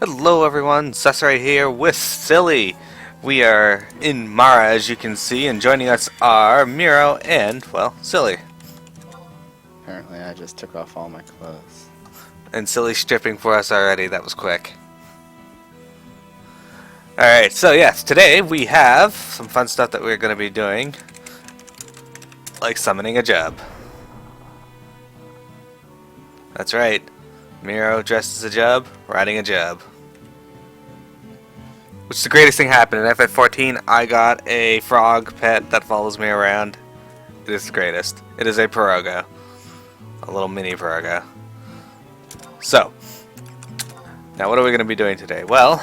Hello everyone, Cesare here with Silly. We are in Mara as you can see, and joining us are Miro and, well, Silly. Apparently I just took off all my clothes. And Silly's stripping for us already, that was quick. Alright, so yes, today we have some fun stuff that we're going to be doing. Like summoning a job. That's right, Miro dressed as a job, riding a job. Which is the greatest thing happened. In FF14, I got a frog pet that follows me around. It is the greatest. It is a piroga. A little mini piroga. So, now what are we going to be doing today? Well,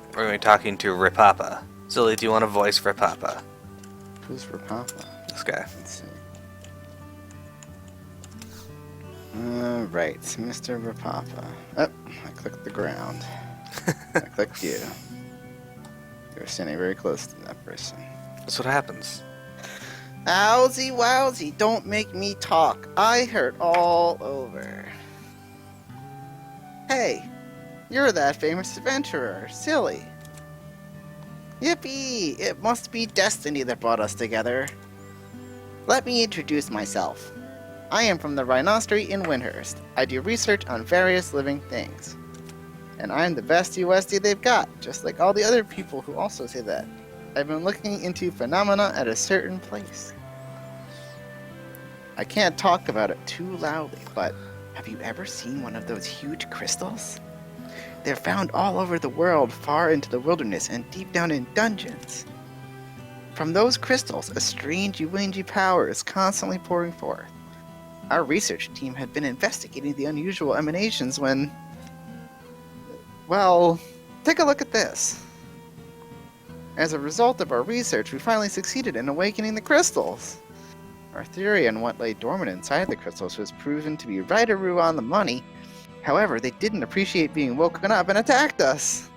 we're going to be talking to Ripapa. Silly, do you want to voice Ripapa? Who's Rapapa? This guy. Let's see. Alright, Mr. Rapapa. Oh, I clicked the ground. I clicked you. You were standing very close to that person. That's what happens. Owsy wowsy, don't make me talk. I hurt all over. Hey, you're that famous adventurer, Silly. Yippee! It must be destiny that brought us together. Let me introduce myself. I am from the Rhinostery in Windhurst. I do research on various living things. And I'm the best USD they've got, just like all the other people who also say that. I've been looking into phenomena at a certain place. I can't talk about it too loudly, but have you ever seen one of those huge crystals? They're found all over the world, far into the wilderness and deep down in dungeons. From those crystals, a strange Yuanji power is constantly pouring forth. Our research team had been investigating the unusual emanations when... Well, take a look at this. As a result of our research, we finally succeeded in awakening the crystals. Our theory on what lay dormant inside the crystals was proven to be right-a-roo on the money. However, they didn't appreciate being woken up and attacked us.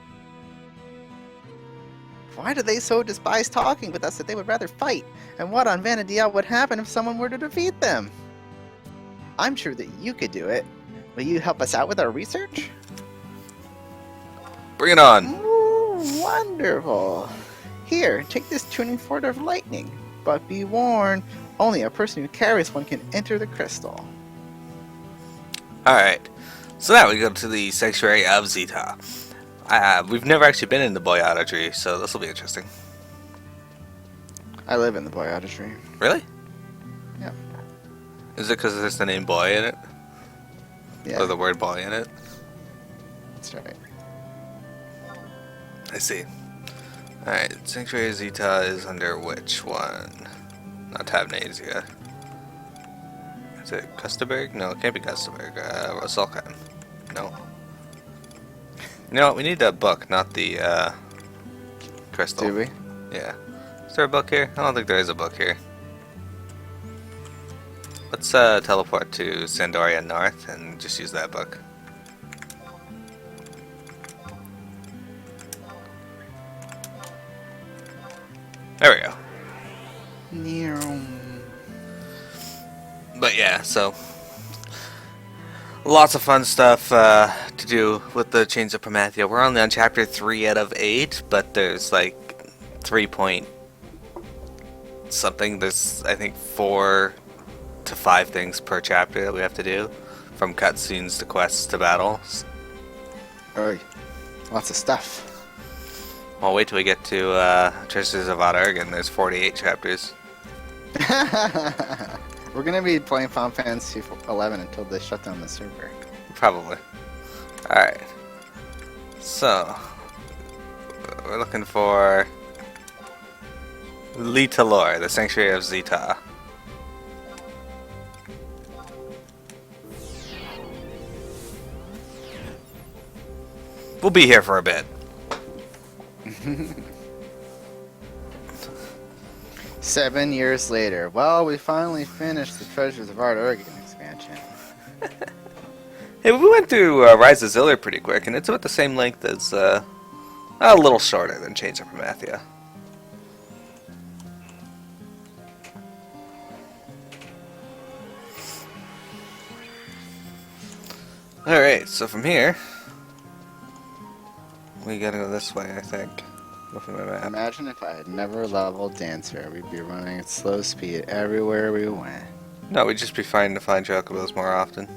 Why do they so despise talking with us that they would rather fight? And what on Vanadiel would happen if someone were to defeat them? I'm sure that you could do it. Will you help us out with our research? Bring it on! Ooh, wonderful. Here, take this tuning fork of lightning. But be warned, only a person who carries one can enter the crystal. Alright, so now we go to the Sanctuary of Zeta. We've never actually been in the Boyada Tree, so this will be interesting. I live in the Boyada Tree. Really? Yeah. Is it because there's the name boy in it? Yeah. Or the word boy in it? That's right. I see. Alright, Sanctuary of Zeta is under which one? Not Tabnazia. Is it Custerberg? No, it can't be Custerberg. Rosalkan. No. No, we need that book, not the crystal. Do we? Yeah. Is there a book here? I don't think there is a book here. Let's teleport to Sandoria North and just use that book. There we go. But yeah, so lots of fun stuff to do with the Chains of Promathia. We're only on chapter 3 out of 8, but there's like 3 point something. There's I think 4 to 5 things per chapter that we have to do, from cutscenes to quests to battles. Oh, lots of stuff. Well, wait till we get to Treasures of Odd-Urgen. There's 48 chapters. We're gonna be playing Final Fantasy 11 until they shut down the server. Probably. Alright. So, we're looking for Litalor, the Sanctuary of Zeta. We'll be here for a bit. 7 years later. Well, we finally finished the Treasures of Odd-Urgen expansion. Hey, we went through Rise of Zillier pretty quick, and it's about the same length as, a little shorter than Chains of Promathia. Alright, so from here, We gotta go this way, I think. Looking at my map. Imagine if I had never leveled Dancer. We'd be running at slow speed everywhere we went. No, we'd just be fine to find chocobos more often.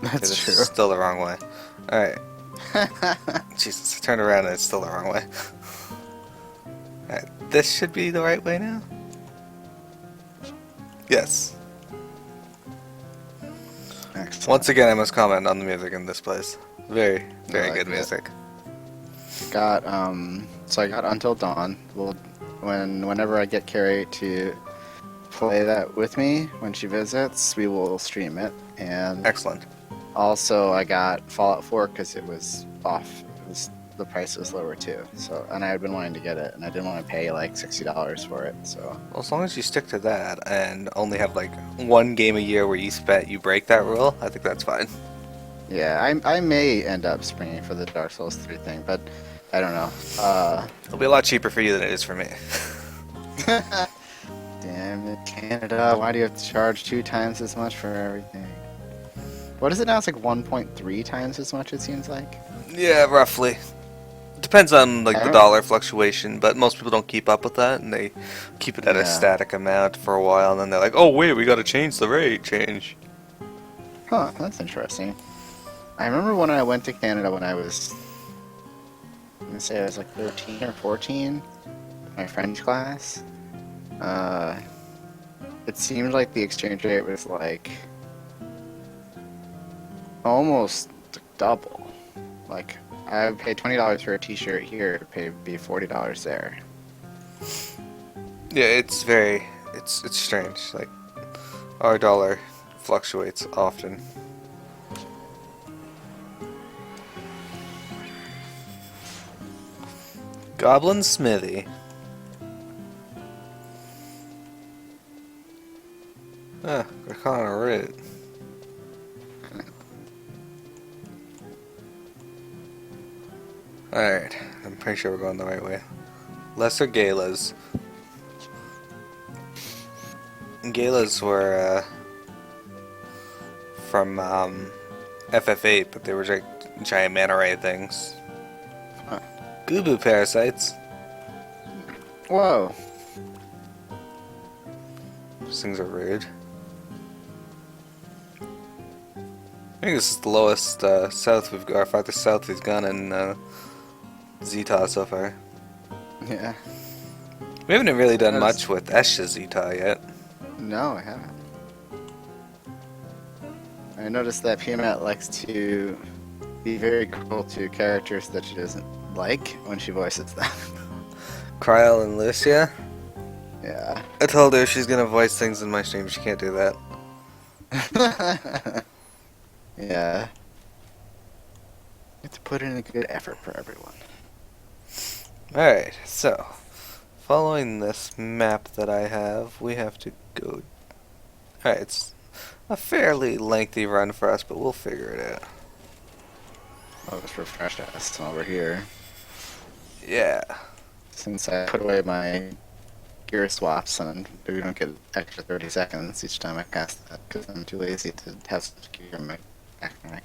That's It's true. still the wrong way. Alright. Jesus, I turned around and it's still the wrong way. Alright, this should be the right way now? Yes. Excellent. Once again, I must comment on the music in this place. Very, very like good it. music. Got so I got Until Dawn. Well, whenever I get Carrie to play that with me when she visits, we will stream it. And Excellent. also I got Fallout 4 because it was off. The price was lower too. So, and I had been wanting to get it, and I didn't want to pay like $60 for it. So Well, as long as you stick to that and only have like one game a year where you break that rule, I think that's fine. yeah, I may end up springing for the Dark Souls 3 thing, but I don't know. It'll be a lot cheaper for you than it is for me. Damn it, Canada! Why do you have to charge 2 times as much for everything? What is it now? It's like 1.3 times as much. It seems like. Yeah, roughly. Depends on like the Alright. dollar fluctuation, but most people don't keep up with that, and they keep it at a Yeah. static amount for a while, and then they're like, "Oh wait, we got to change the rate." Change. Huh, that's interesting. I remember when I went to Canada when I was, I'm gonna say I was like 13 or 14, my French class. It seemed like the exchange rate was like almost double. Like I would pay $20 for a T-shirt here, it'd be $40 there. Yeah, it's strange. Like our dollar fluctuates often. Goblin Smithy. Ah, we're calling a route. Alright, I'm pretty sure we're going the right way. Lesser Galas. Galas were from FF8, but they were giant manta ray things. Huh. Gubu parasites. Whoa. Those things are rude. I think this is the lowest south we've got, or farthest south we've gone in Zeta so far. Yeah. We haven't really done That's- much with Esha Zeta yet. No, I haven't. I noticed that Piamat likes to be very cruel to characters that she doesn't like when she voices them. Kryl and Lucia. Yeah. I told her she's gonna voice things in my stream. She can't do that. Yeah. You have to put in a good effort for everyone. Alright, so following this map that I have, we have to go. Alright, it's a fairly lengthy run for us, but we'll figure it out. I'll just refresh us over here. Yeah. Since I put away my gear swaps and we don't get extra 30 seconds each time I cast that because I'm too lazy to have such gear in my backpack.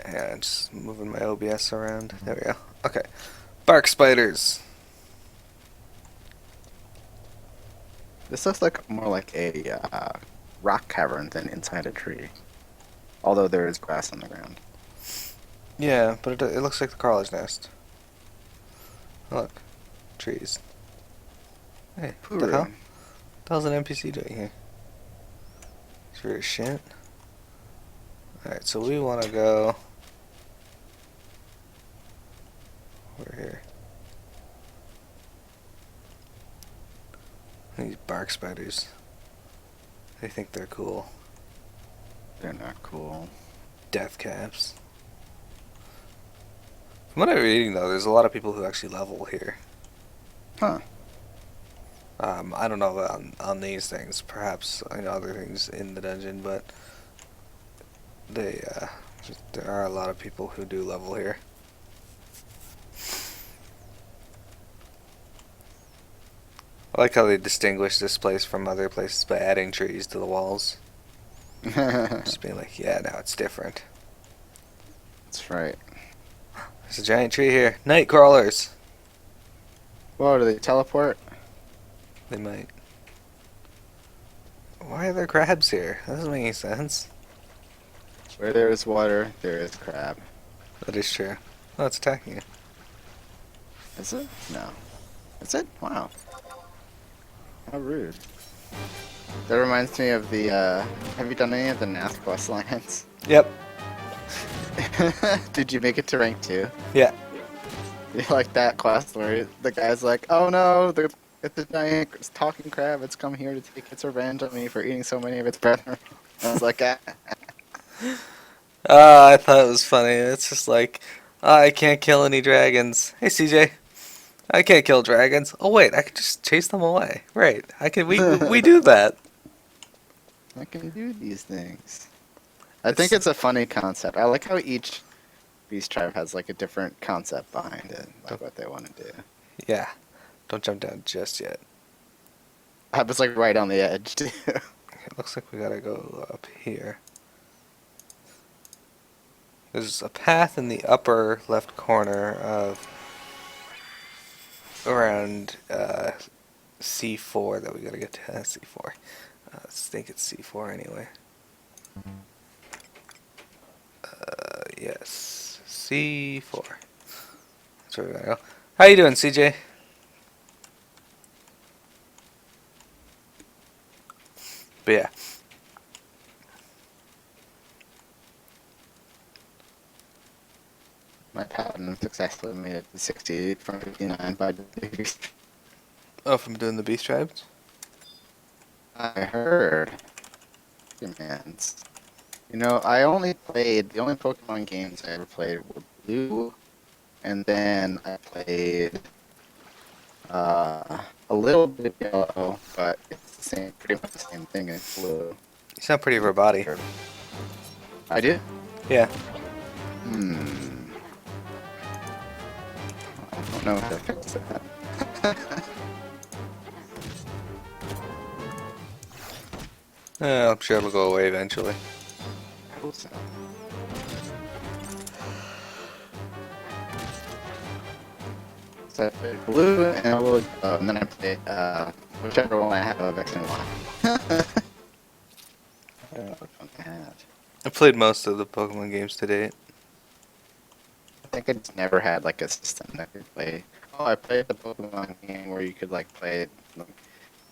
Yeah, just moving my OBS around. There we go. Okay. Bark spiders. This looks like more like a rock cavern than inside a tree. Although there is grass on the ground. Yeah, but it looks like the crawler's nest. Look. Trees. Hey, what the hell? What the hell's an NPC doing here? It's weird as shit. Alright, so we want to go over here. These bark spiders. They think they're cool. They're not cool. Death caps. From what I'm reading, though, there's a lot of people who actually level here. Huh. I don't know on these things. Perhaps on other things in the dungeon, but there are a lot of people who do level here. I like how they distinguish this place from other places by adding trees to the walls. Just being like, yeah, now it's different. That's right. There's a giant tree here. Night crawlers. Whoa, do they teleport? They might. Why are there crabs here? That doesn't make any sense. Where there is water, there is crab. That is true. Oh, it's attacking you. Is it? No. Is it? Wow. How rude. That reminds me of the, have you done any of the NASC quest lines? Yep. Did you make it to rank 2? Yeah. You like that quest where the guy's like, oh no, it's a giant talking crab, it's come here to take its revenge on me for eating so many of its brethren. I was like, ah. I thought it was funny. It's just like, I can't kill any dragons. Hey, CJ. I can't kill dragons. Oh wait, I can just chase them away. Right. I can. We do that. I can do these things. I think it's a funny concept. I like how each beast tribe has like a different concept behind it, like what they want to do. Yeah. Don't jump down just yet. I was like right on the edge too. It looks like we gotta go up here. There's a path in the upper left corner of around C4 that we gotta get to. C4. I think it's C4 anyway. Yes, C4. That's where we gotta go. How you doing, CJ? But yeah. My paladin successfully made it to 68 from 59 by degrees. Oh, from doing the beast tribes? I heard. Demands. You know, the only Pokemon games I ever played were Blue, and then I played a little bit of Yellow, but it's the same, pretty much the same thing as Blue. You sound pretty robot-y. I do? Yeah. I don't know if I fixed that. I'm sure it'll go away eventually. I hope so. So I played Blue and I will, and then I played whichever one I have of X and Y. I don't know which one I had. I played most of the Pokemon games to date. I think I just never had like a system that could play. Oh, I played the Pokemon game where you could like play, like,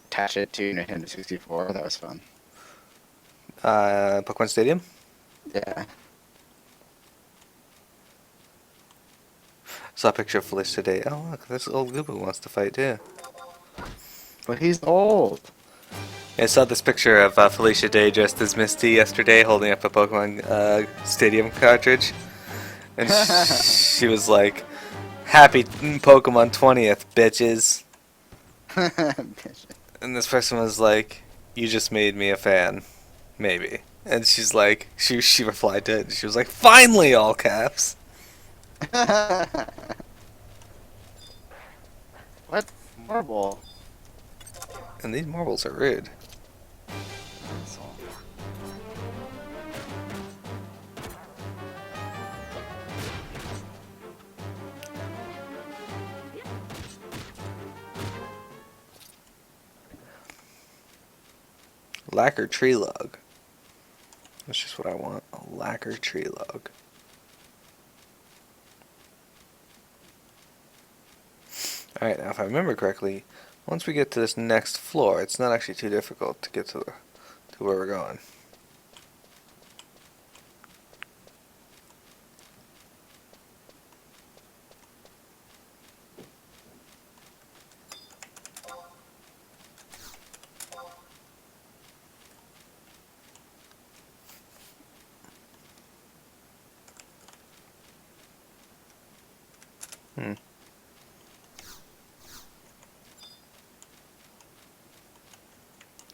attach it to your Nintendo 64. That was fun. Pokemon Stadium? Yeah. Saw a picture of Felicia today. Oh look, this old Google wants to fight too. But he's old. Yeah, I saw this picture of Felicia Day dressed as Misty yesterday holding up a Pokemon Stadium cartridge. And she was like, happy Pokemon 20th, bitches. And this person was like, you just made me a fan. Maybe. And she's like, she replied to it, and she was like, finally, all caps. What? Marble? And these marbles are rude. Lacquer tree log. That's just what I want. A lacquer tree log. Alright, now if I remember correctly, once we get to this next floor, it's not actually too difficult to get to where we're going.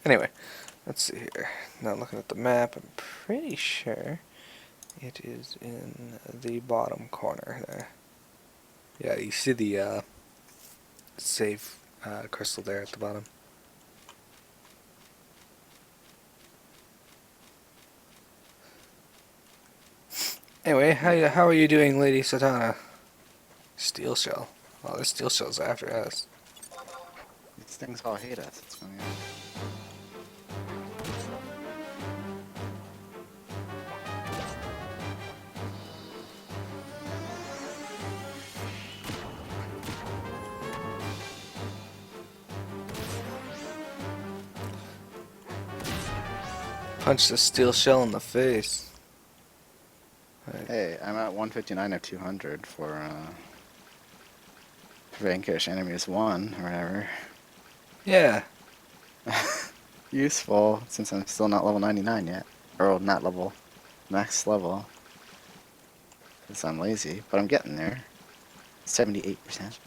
Anyway, let's see here. Now looking at the map, I'm pretty sure it is in the bottom corner there. Yeah, you see the save crystal there at the bottom. Anyway, how are you doing, Lady Satana? Steel shell. Oh, there's steel shells after us. These things all hate us. It's going on. Punch the steel shell in the face. Hey, I'm at 159 of 200 for vanquish enemies 1 or whatever. Yeah. Useful, since I'm still not level 99 yet. Or not level, max level. Because I'm lazy, but I'm getting there. 78%.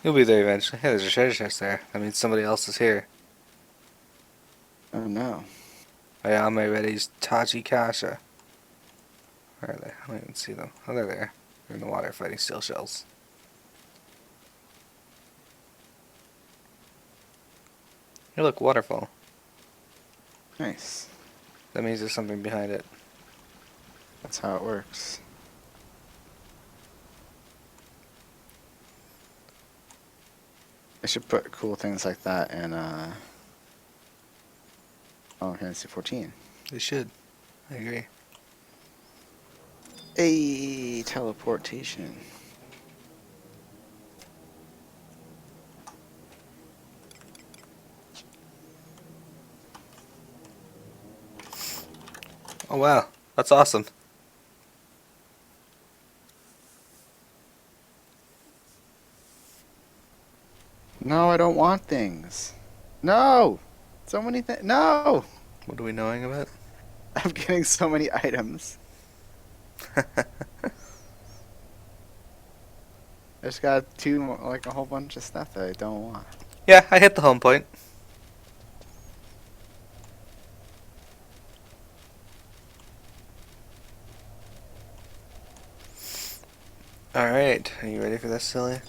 You'll be there eventually. Hey, there's a treasure chest there. That means somebody else is here. Oh no. Ayame Ready's Tachi Kasha. Where are they? I don't even see them. Oh, they're there. They're in the water fighting steel shells. Hey, look, waterfall. Nice. That means there's something behind it. That's how it works. I should put cool things like that in Final Fantasy 14. They should. I agree. A teleportation. Oh wow, that's awesome. No, I don't want things. No! So many things. No! What are we knowing about? I'm getting so many items. I just got like a whole bunch of stuff that I don't want. Yeah, I hit the home point. Alright, are you ready for this, silly?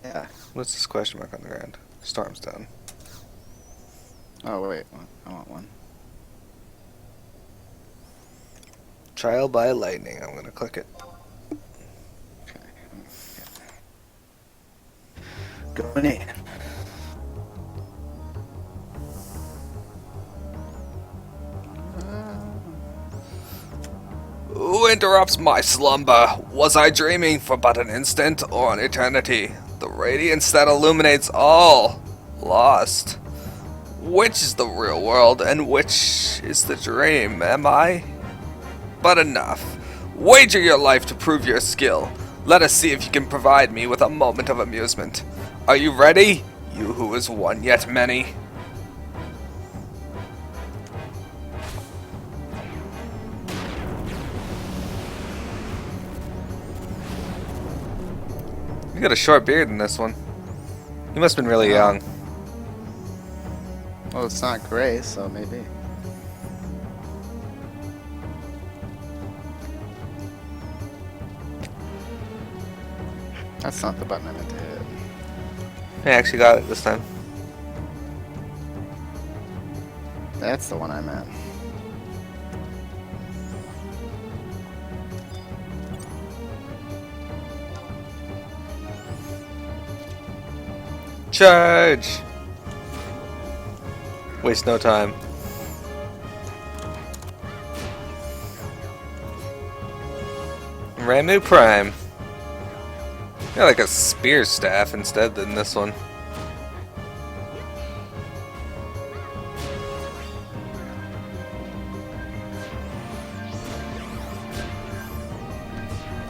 Yeah. What's this question mark on the ground? Stormstone. Oh, wait. I want one. Trial by lightning. I'm gonna click it. Okay. Going in. Who interrupts my slumber? Was I dreaming for but an instant or an eternity? The radiance that illuminates all. Lost. Which is the real world and which is the dream? Am I? But enough. Wager your life to prove your skill. Let us see if you can provide me with a moment of amusement. Are you ready? You who is one yet many. You got a short beard in this one. You must have been really young. Well, it's not gray, so maybe. That's not the button I meant to hit. I actually got it this time. That's the one I meant. Charge! Waste no time. Ramu Prime. Got like a spear staff instead than this one.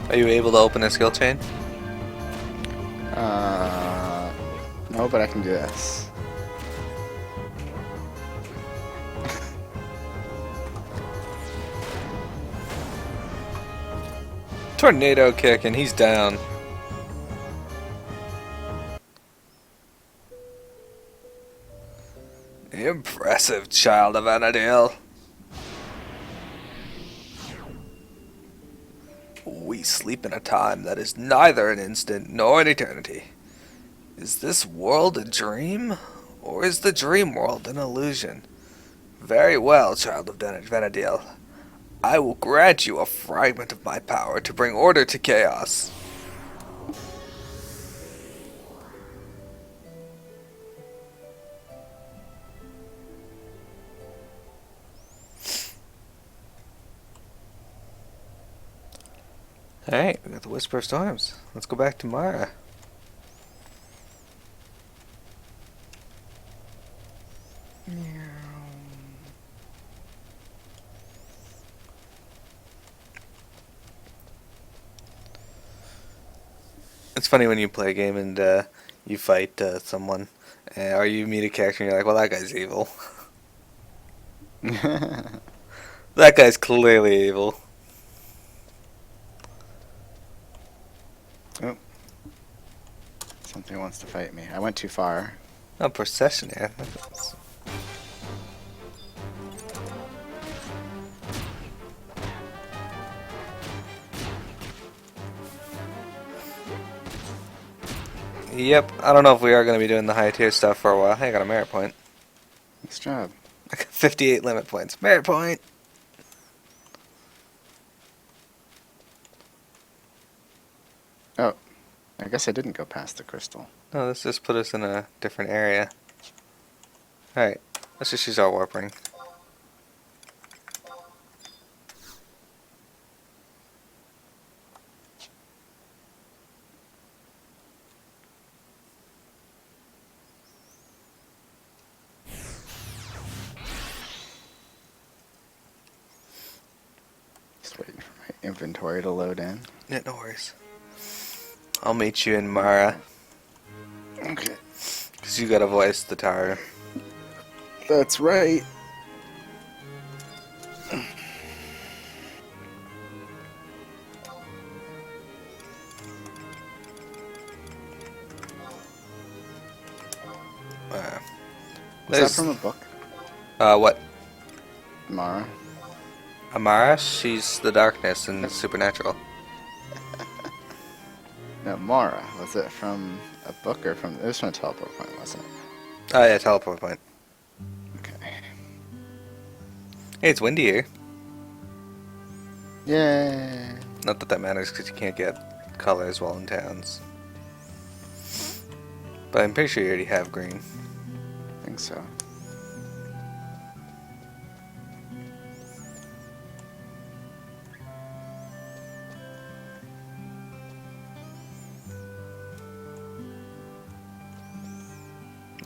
Are you able to open a skill chain? No, but I can do this. Tornado kick and he's down. Impressive, child of Anadale. We sleep in a time that is neither an instant nor an eternity. Is this world a dream, or is the dream world an illusion? Very well, child of Vanadale. I will grant you a fragment of my power to bring order to chaos. Alright, we got the Whisper of Storms. Let's go back to Mara. It's funny when you play a game and you fight someone, or you meet a character and you're like, well, that guy's evil. That guy's clearly evil. Oh. Something wants to fight me. I went too far. Oh, procession here. Yep, I don't know if we are going to be doing the high tier stuff for a while. Hey, I got a merit point. Nice job. I got 58 limit points. Merit point! Oh, I guess I didn't go past the crystal. No, this just put us in a different area. Alright, let's just use our warp ring. Just waiting for my inventory to load in. Yeah, no worries. I'll meet you in Mara. Okay. Because you gotta voice the tower. That's right. Was that from a book? What? Mara? Amara? She's the darkness and Supernatural. No, Mara. Was it from a book or from... It was from a teleport point, wasn't it? Oh yeah, teleport point. Okay. Hey, it's windy here. Yay! Not that that matters because you can't get colors while in towns. But I'm pretty sure you already have green. I think so.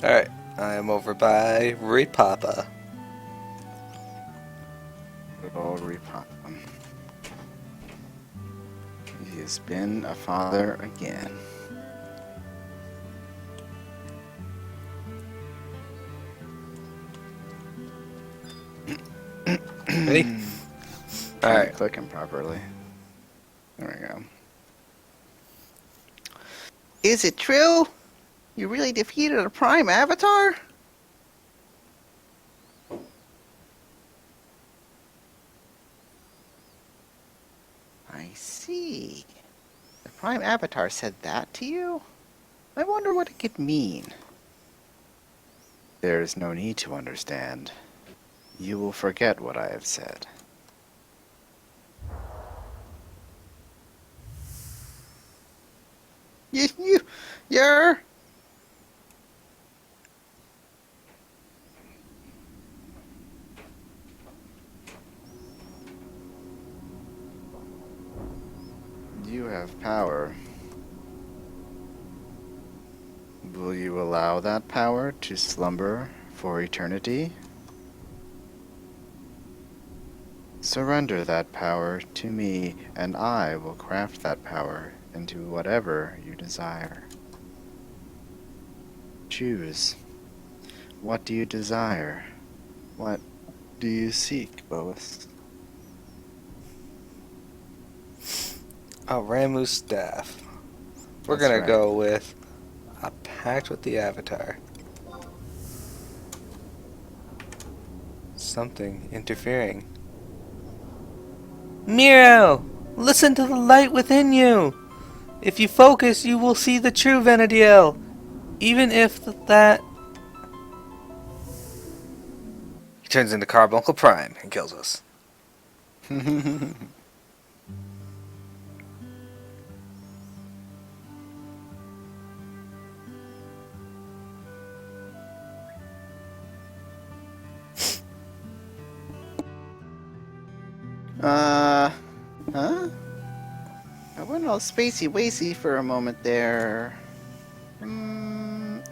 Alright, I am over by Repapa. Good old Repapa. He has been a father again. Ready? Alright. Clicking properly. There we go. Is it true? You really defeated a Prime Avatar? I see. The Prime Avatar said that to you? I wonder what it could mean. There is no need to understand. You will forget what I have said. You're... You have power. Will you allow that power to slumber for eternity? Surrender that power to me, and I will craft that power into whatever you desire. Choose. What do you desire? What do you seek, Boas? A Ramu's staff. We're That's gonna right. go with a pact with the Avatar. Something interfering. Miro! Listen to the light within you! If you focus, you will see the true Venadiel. Even if that... He turns into Carbuncle Prime and kills us. Huh? I went all spacey wacy for a moment there.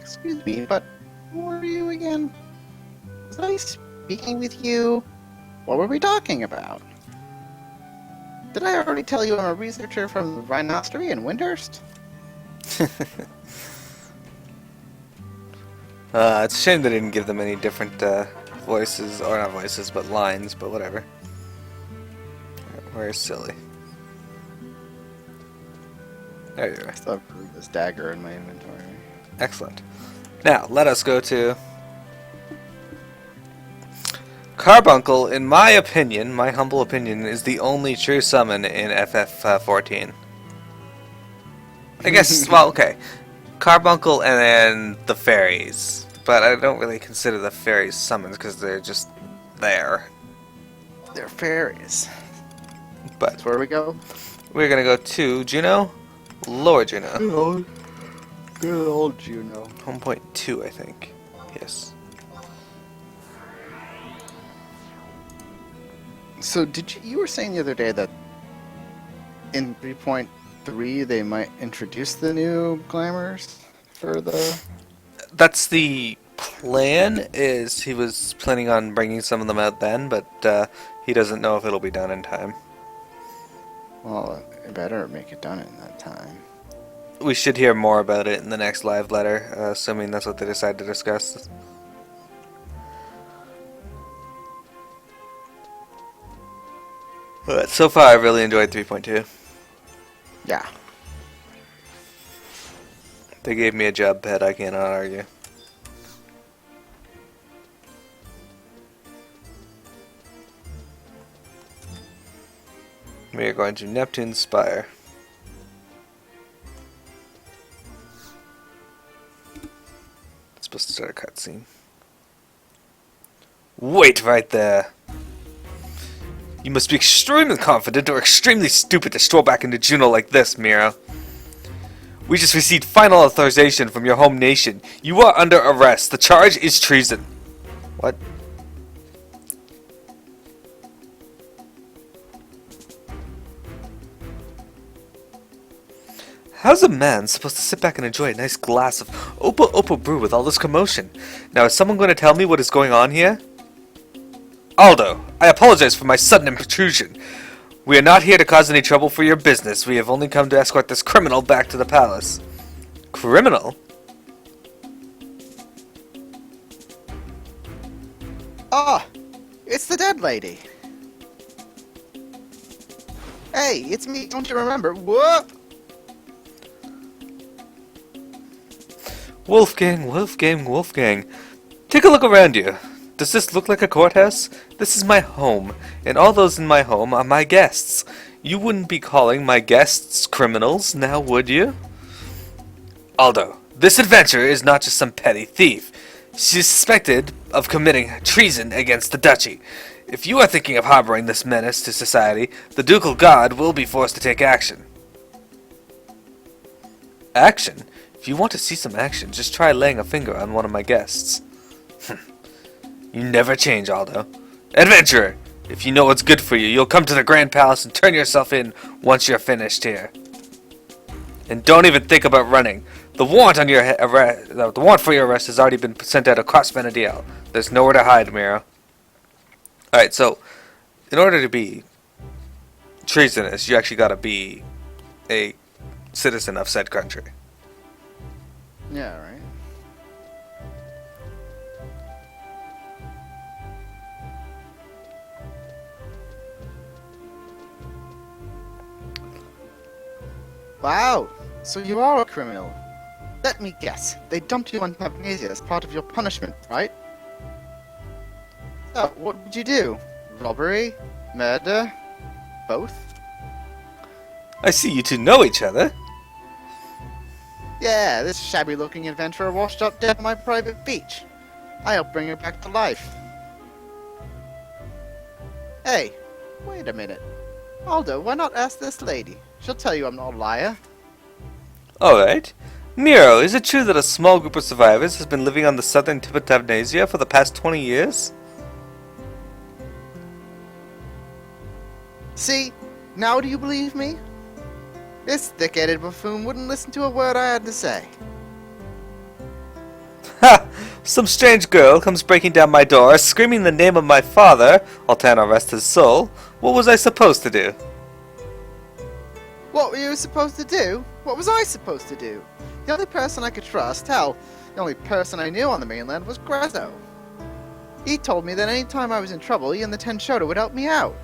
Excuse me, but who are you again? Was I speaking with you? What were we talking about? Did I already tell you I'm a researcher from the Rhinostery in Windhurst? It's a shame they didn't give them any different voices, or not voices, but lines, but whatever. Where's Silly? There you are. I still have this dagger in my inventory. Excellent. Now, let us go to... Carbuncle, in my opinion, my humble opinion, is the only true summon in FF14. I guess, well, okay. Carbuncle and then the fairies. But I don't really consider the fairies summons because they're just there. They're fairies. But That's where we go? we're gonna go to Juno, Lower Juno. Good old Juno. 1.2, I think. Yes. So you were saying the other day that in 3.3 they might introduce the new glamours for the... That's the plan, is he was planning on bringing some of them out then, but he doesn't know if it'll be done in time. Well, it better make it done in that time. We should hear more about it in the next live letter, assuming that's what they decide to discuss. But so far, I've really enjoyed 3.2. Yeah. They gave me a job pet, I cannot argue. We are going to Neptune's Spire. It's supposed to start a cutscene. Wait right there! You must be extremely confident or extremely stupid to stroll back into Juno like this, Mira. We just received final authorization from your home nation. You are under arrest. The charge is treason. What? How's a man supposed to sit back and enjoy a nice glass of Oppo Oppo brew with all this commotion? Now, is someone going to tell me what is going on here? Aldo, I apologize for my sudden intrusion. We are not here to cause any trouble for your business. We have only come to escort this criminal back to the palace. Criminal? Ah! It's the dead lady! Hey, it's me, don't you remember? Whoop! Wolfgang. Take a look around you. Does this look like a courthouse? This is my home, and all those in my home are my guests. You wouldn't be calling my guests criminals, now would you? Aldo, this adventurer is not just some petty thief. She's suspected of committing treason against the duchy. If you are thinking of harboring this menace to society, the ducal guard will be forced to take action. Action? If you want to see some action, just try laying a finger on one of my guests. You never change, Aldo. Adventurer! If you know what's good for you, you'll come to the Grand Palace and turn yourself in once you're finished here. And don't even think about running. The warrant on your the warrant for your arrest has already been sent out across Venediel. There's nowhere to hide, Mira. Alright, so in order to be treasonous, you actually gotta be a citizen of said country. Yeah, right. Wow, so you are a criminal. Let me guess, they dumped you on Papsque as part of your punishment, right? So, what did you do? Robbery? Murder? Both? I see you two know each other. Yeah, this shabby-looking adventurer washed up dead on my private beach. I helped bring her back to life. Hey, Wait a minute. Aldo, why not ask this lady? She'll tell you I'm not a liar. Alright. Miro, is it true that a small group of survivors has been living on the southern tip of Tavnasia for the past 20 years? See? Now do you believe me? This thick-headed buffoon wouldn't listen to a word I had to say. Ha! Some strange girl comes breaking down my door, screaming the name of my father. Altana rest his soul. What was I supposed to do? What were you supposed to do? What was I supposed to do? The only person I could trust, hell, the only person I knew on the mainland was Grezzo. He told me that any time I was in trouble, he and the Ten Shota would help me out.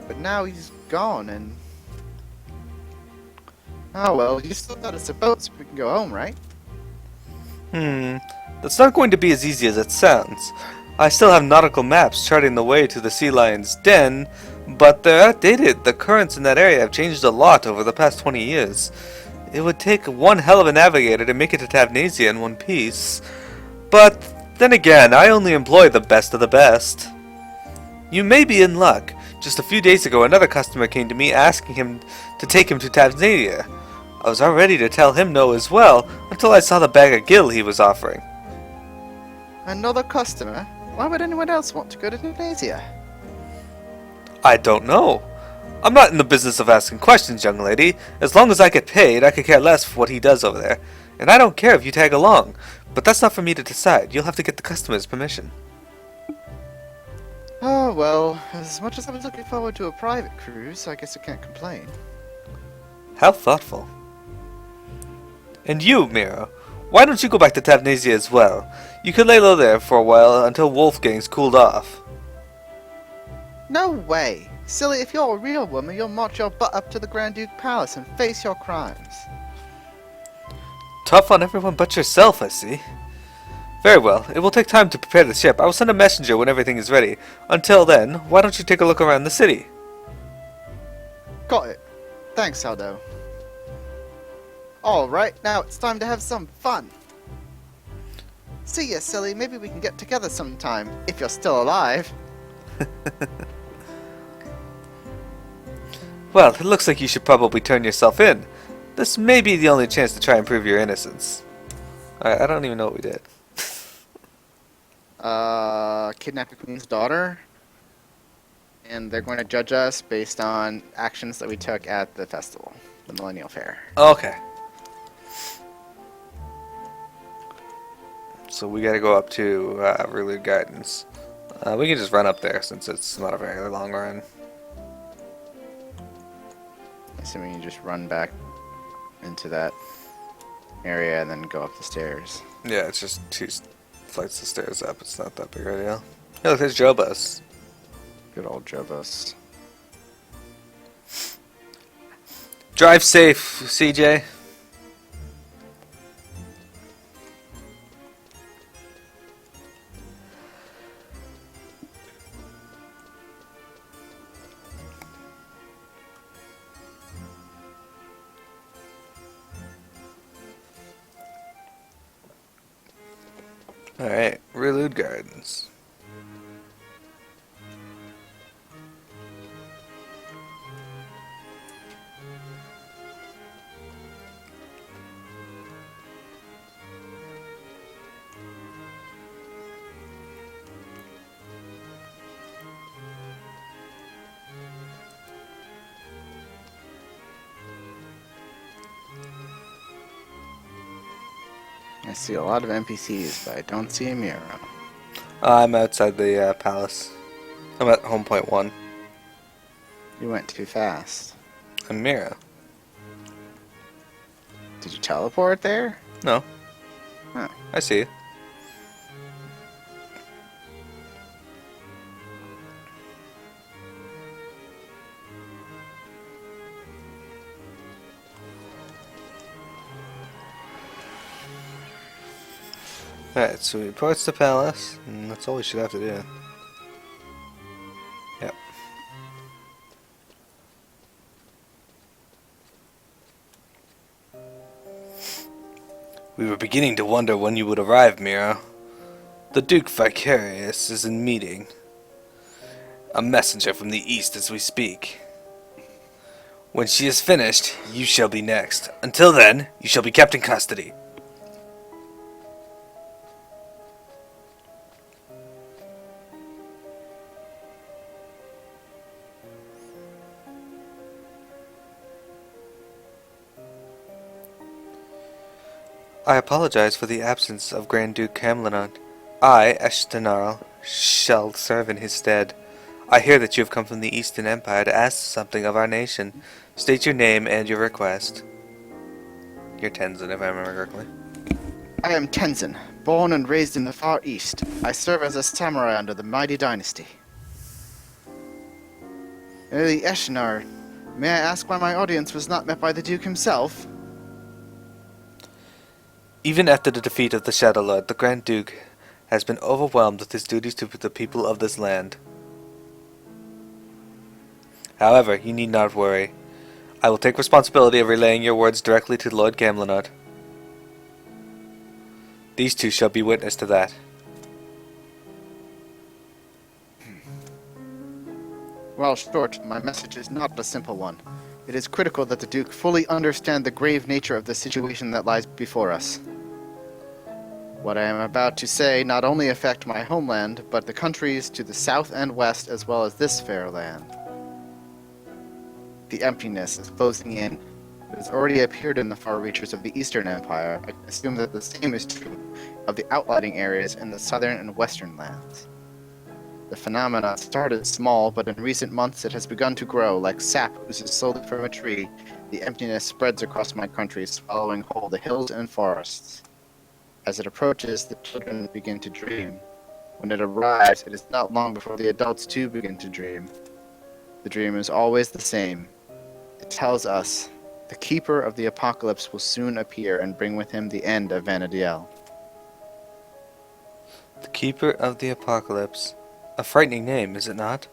But now he's gone, and... Oh well, you still got us a boat so we can go home, right? That's not going to be as easy as it sounds. I still have nautical maps charting the way to the sea lion's den, but they're outdated. The currents in that area have changed a lot over the past 20 years. It would take one hell of a navigator to make it to Tavnasia in one piece. But then again, I only employ the best of the best. You may be in luck. Just a few days ago, another customer came to me asking him to take him to Tavnasia. I was all ready to tell him no as well, until I saw the bag of gill he was offering. Another customer? Why would anyone else want to go to Tavnasia? I don't know. I'm not in the business of asking questions, young lady. As long as I get paid, I could care less for what he does over there. And I don't care if you tag along. But that's not for me to decide. You'll have to get the customer's permission. Oh well, as much as I was looking forward to a private cruise, I guess I can't complain. How thoughtful. And you, Mira, why don't you go back to Tavnasia as well? You could lay low there for a while until Wolfgang's cooled off. No way! Silly, if you're a real woman, you'll march your butt up to the Grand Duke Palace and face your crimes. Tough on everyone but yourself, I see. Very well, it will take time to prepare the ship. I will send a messenger when everything is ready. Until then, why don't you take a look around the city? Got it. Thanks, Aldo. Alright, now it's time to have some fun. See ya, silly. Maybe we can get together sometime, if you're still alive. Well, it looks like you should probably turn yourself in. This may be the only chance to try and prove your innocence. Alright, I don't even know what we did. Kidnap the Queen's daughter. And they're going to judge us based on actions that we took at the festival, the Millennial Fair. Okay. So we gotta go up to Relude Gardens. We can just run up there since it's not a very long run. Assuming you just run back into that area and then go up the stairs. Yeah, it's just 2 flights of stairs up. It's not that big of a deal. Hey, look, there's Jobus. Good old Jobus. Drive safe, CJ. Alright, Relude Gardens. I see a lot of NPCs, but I don't see a Miro. I'm outside the palace. I'm at home point 1. You went too fast. I'm Mira. Did you teleport there? No. Huh. I see you. Alright, so we approach the palace, and that's all we should have to do. Yep. We were beginning to wonder when you would arrive, Mira. The Duke Vicarious is in meeting. A messenger from the east as we speak. When she is finished, you shall be next. Until then, you shall be kept in custody. I apologize for the absence of Grand Duke Camlanot. I, Eshtenarl, shall serve in his stead. I hear that you have come from the Eastern Empire to ask something of our nation. State your name and your request. You're Tenzin, if I remember correctly. I am Tenzin, born and raised in the Far East. I serve as a samurai under the mighty dynasty. The Eshnar, may I ask why my audience was not met by the Duke himself? Even after the defeat of the Shadow Lord, the Grand Duke has been overwhelmed with his duties to the people of this land. However, you need not worry. I will take responsibility of relaying your words directly to Lord Camlanot. These two shall be witness to that. Well, short, my message is not a simple one. It is critical that the Duke fully understand the grave nature of the situation that lies before us. What I am about to say not only affect my homeland, but the countries to the south and west, as well as this fair land. The emptiness is closing in. It has already appeared in the far reaches of the Eastern Empire. I can assume that the same is true of the outlying areas in the southern and western lands. The phenomenon started small, but in recent months it has begun to grow. Like sap oozes slowly from a tree, the emptiness spreads across my country, swallowing whole the hills and forests. As it approaches, the children begin to dream. When it arrives, it is not long before the adults too begin to dream. The dream is always the same. It tells us the Keeper of the Apocalypse will soon appear and bring with him the end of Vanadiel. The Keeper of the Apocalypse. A frightening name, is it not?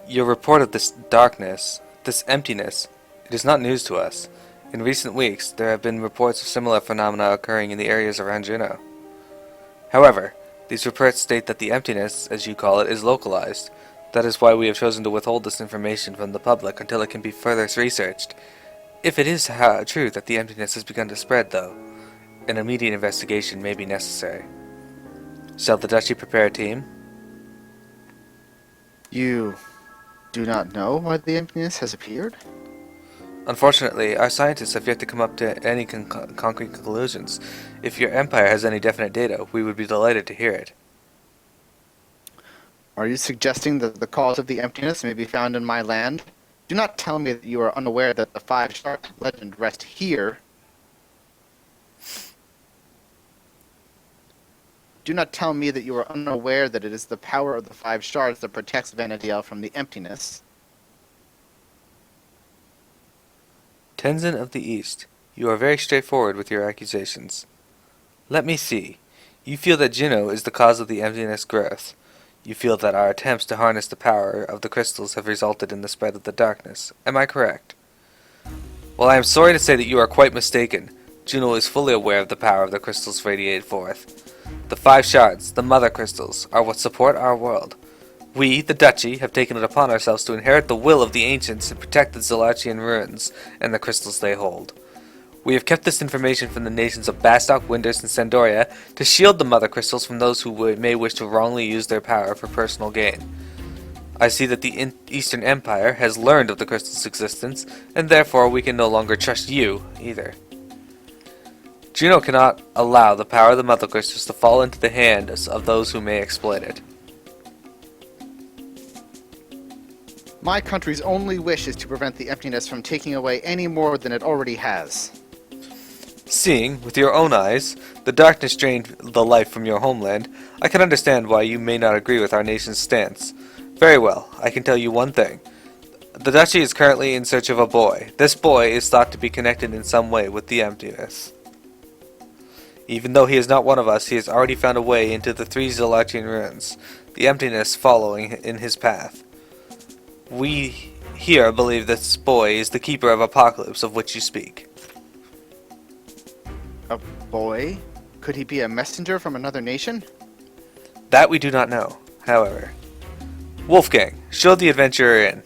Your report of this darkness, this emptiness, it is not news to us. In recent weeks, there have been reports of similar phenomena occurring in the areas around Juno. However, these reports state that the emptiness, as you call it, is localized. That is why we have chosen to withhold this information from the public until it can be further researched. If it is true that the emptiness has begun to spread, though, an immediate investigation may be necessary. Shall the Duchy prepare a team? You do not know why the emptiness has appeared? Unfortunately, our scientists have yet to come up to any concrete conclusions. If your empire has any definite data, we would be delighted to hear it. Are you suggesting that the cause of the emptiness may be found in my land? Do not tell me that you are unaware that the five shards legend rest here. Do not tell me that you are unaware that it is the power of the five shards that protects Vanadiel from the emptiness. Tenzin of the East, you are very straightforward with your accusations. Let me see. You feel that Juno is the cause of the emptiness growth. You feel that our attempts to harness the power of the crystals have resulted in the spread of the darkness. Am I correct? Well, I am sorry to say that you are quite mistaken. Juno is fully aware of the power of the crystals radiated forth. The five shards, the mother crystals, are what support our world. We, the Duchy, have taken it upon ourselves to inherit the will of the ancients and protect the Zalachian ruins and the crystals they hold. We have kept this information from the nations of Bastok, Winders, and Sandoria to shield the mother crystals from those who may wish to wrongly use their power for personal gain. I see that the Eastern Empire has learned of the crystal's existence, and therefore we can no longer trust you, either. Juno cannot allow the power of the mother crystals to fall into the hands of those who may exploit it. My country's only wish is to prevent the emptiness from taking away any more than it already has. Seeing, with your own eyes, the darkness drained the life from your homeland, I can understand why you may not agree with our nation's stance. Very well, I can tell you one thing. The Duchy is currently in search of a boy. This boy is thought to be connected in some way with the emptiness. Even though he is not one of us, he has already found a way into the three Zalachian ruins, the emptiness following in his path. We here believe this boy is the Keeper of Apocalypse of which you speak. A boy? Could he be a messenger from another nation? That we do not know, however. Wolfgang, show the adventurer in.